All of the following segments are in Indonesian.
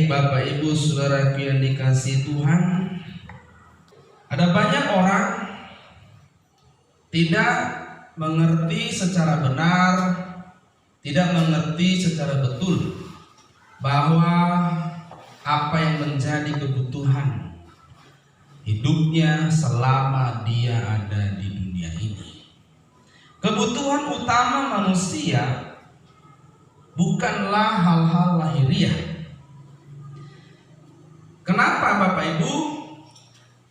Baik Bapak Ibu Saudaraku yang dikasihi Tuhan, ada banyak orang tidak mengerti secara benar, tidak mengerti secara betul bahwa apa yang menjadi kebutuhan hidupnya selama dia ada di dunia ini. Kebutuhan utama manusia bukanlah hal-hal lahiriah. Kenapa Bapak Ibu?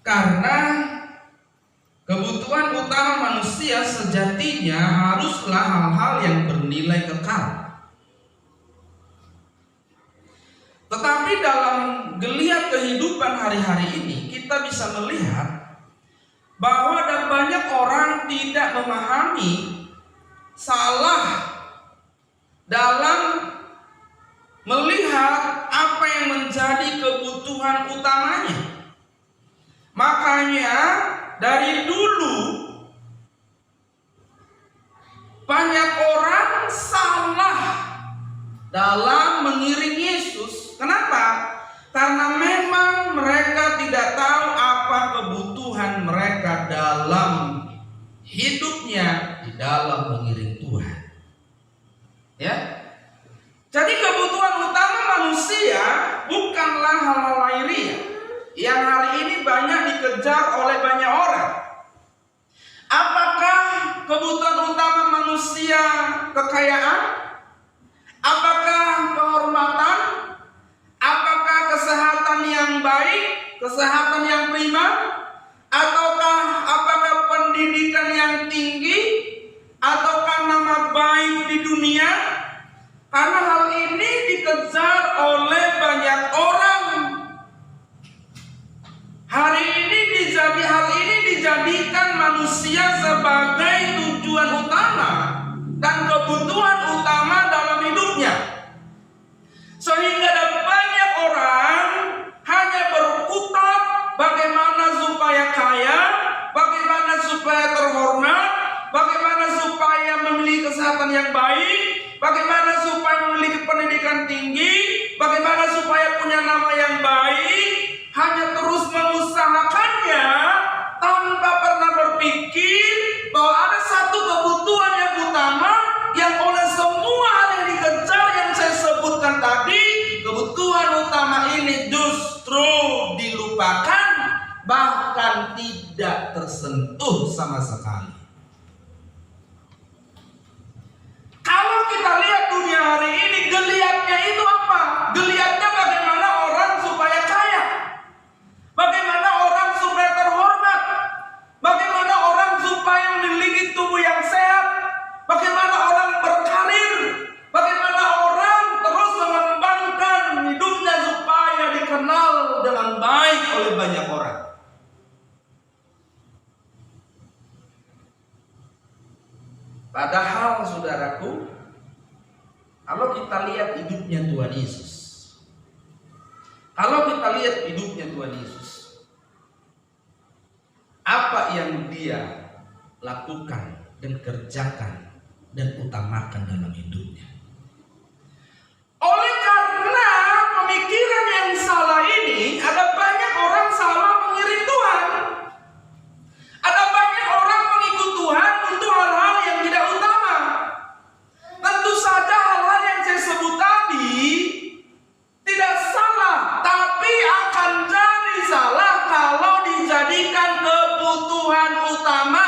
Karena kebutuhan utama manusia sejatinya haruslah hal-hal yang bernilai kekal. Tetapi dalam geliat kehidupan hari-hari ini kita bisa melihat bahwa ada banyak orang tidak memahami salah dalam melihat apa yang menjadi kebutuhan utamanya. Makanya dari dulu banyak orang salah dalam mengiring Yesus. Kenapa? Karena memang mereka tidak tahu apa kebutuhan mereka dalam hidupnya di dalam mengiring Tuhan. Ya. Jadi kebutuhan utama manusia bukanlah hal-hal lahiriah yang hari ini banyak dikejar oleh banyak orang. Apakah kebutuhan utama manusia kekayaan? Apakah kehormatan? Apakah kesehatan yang baik? Kesehatan yang prima? Apakah pendidikan yang tinggi? Ataukah nama baik di dunia? Karena hal ini dikejar oleh banyak orang. Hal ini dijadikan manusia sebagai tujuan utama dan kebutuhan utama dalam hidupnya. Sehingga ada banyak orang hanya berkutat bagaimana supaya kaya, bagaimana supaya terhormat, bagaimana supaya memiliki kesehatan yang baik, bagaimana supaya memiliki pendidikan tinggi, bagaimana supaya punya nama yang baik, hanya terus mengusahakannya tanpa pernah berpikir bahwa ada satu kebutuhan yang utama yang oleh semua hal yang dikejar yang saya sebutkan tadi, kebutuhan utama ini justru dilupakan, bahkan tidak tersentuh sama sekali. Kalau kita lihat dunia hari ini, geliatnya itu apa? Geliatnya bagaimana orang supaya kaya, bagaimana orang supaya terhormat, bagaimana orang supaya memiliki tubuh yang sehat, bagaimana orang berkarir, bagaimana orang terus mengembangkan hidupnya supaya dikenal dengan baik oleh banyak orang. Padahal saudaraku, kalau kita lihat hidupnya Tuhan Yesus, apa yang dia lakukan dan kerjakan dan utamakan dalam hidupnya. Oleh karena pemikiran yang salah ini, ada banyak orang salah mengiring Tuhan. Ada banyak orang mengikut Tuhan untuk hal-hal yang tidak utama. Tentu saja hal-hal yang saya sebut tadi tidak salah, tapi akan jadi salah kalau dijadikan kebutuhan utama.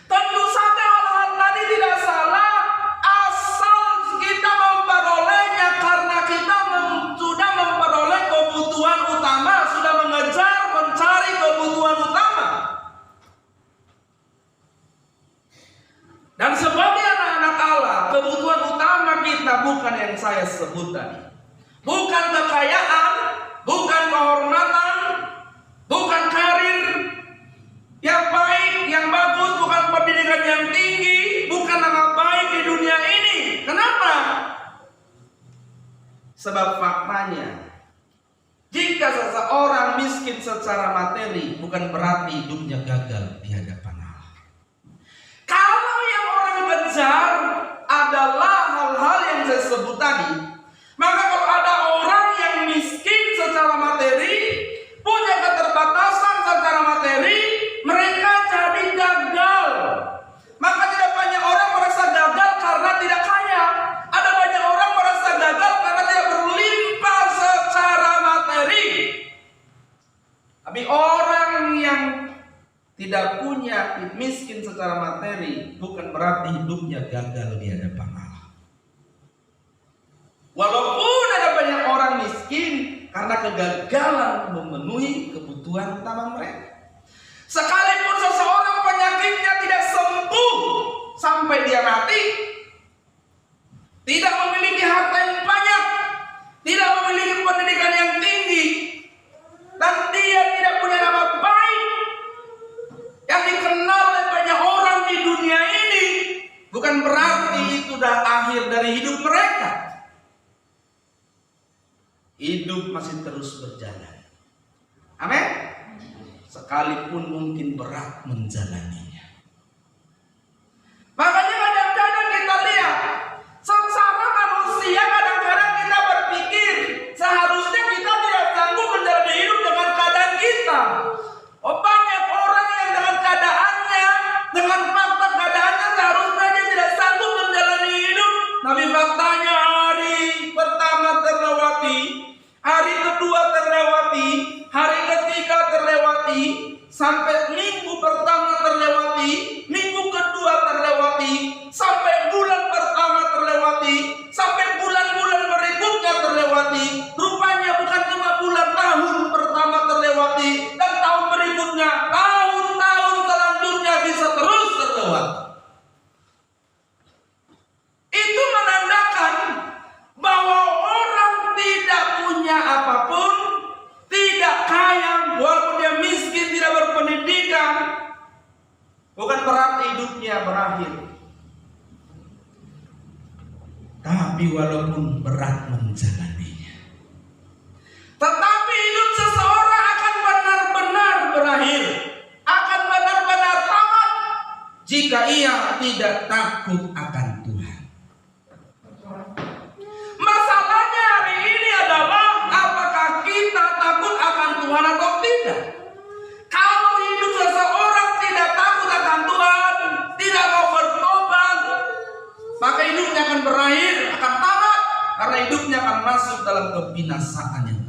Tentu saja hal-hal tadi tidak salah asal kita memperolehnya, karena kita sudah memperoleh kebutuhan utama, sudah mencari kebutuhan utama. Dan sebagai anak-anak Allah, kebutuhan utama kita bukan yang saya sebut tadi. Bukan kekayaan, bukan kehormatan, bukan karir yang baik, yang bagus, bukan pendidikan yang tinggi, bukan nama baik di dunia ini. Kenapa? Sebab faktanya, jika seseorang miskin secara materi, bukan berarti hidupnya gagal di hadapan Allah. Kalau yang orang kejar adalah hal-hal yang saya sebut tadi, maka kalau ada orang yang miskin secara materi, punya keterbatasan secara materi, mereka jadi gagal. Maka tidak banyak orang merasa gagal karena tidak kaya. Ada banyak orang merasa gagal karena tidak berlimpah secara materi. Tapi orang yang tidak punya, miskin secara materi, bukan berarti hidupnya gagal di hadapan Allah. Walaupun ada banyak orang miskin karena kegagalan memenuhi kebutuhan utama mereka. Sekalipun seseorang penyakitnya tidak sembuh sampai dia mati, tidak memiliki harta yang banyak, tidak memiliki pendidikan yang tinggi, dan dia tidak punya nama baik yang dikenal oleh banyak orang di dunia ini, bukan berarti itu sudah akhir dari hidup mereka. Hidup masih terus berjalan. Amin. Sekalipun mungkin berat menjalaninya. Makanya kadang-kadang kita lihat secara manusia, kadang-kadang kita berpikir seharusnya kita tidak sanggup menjalani hidup dengan keadaan kita. Oh, banyak orang yang dengan keadaannya, dengan fakta keadaannya seharusnya dia tidak sanggup menjalani hidup. Tapi faktanya hari pertama terlewati, hari kedua terlewati, hari ketiga terlewati, sampai minggu pertama terlewati, minggu kedua terlewati, sampai bulan pertama terlewati, sampai bulan-bulan berikutnya terlewati. Rupanya bukan cuma bulan, tahun pertama terlewati, dan tahun berikutnya, tahun-tahun selanjutnya bisa terus terlewati. Itu menandakan bahwa orang tidak punya apapun, tidak kaya, walaupun dia miskin, tidak berpendidikan, bukan berarti hidupnya berakhir. Tapi walaupun berat menjalaninya, tetapi hidup seseorang akan benar-benar berakhir, akan benar-benar tamat jika ia tidak takut akan Tuhan. Masalahnya hari ini adalah apakah kita takut akan Tuhan atau tidak. Kalau hidup seseorang tidak takut akan Tuhan, tidak mau bertobat, maka hidupnya akan berakhir, akan tamat, karena hidupnya akan masuk dalam kebinasaan yang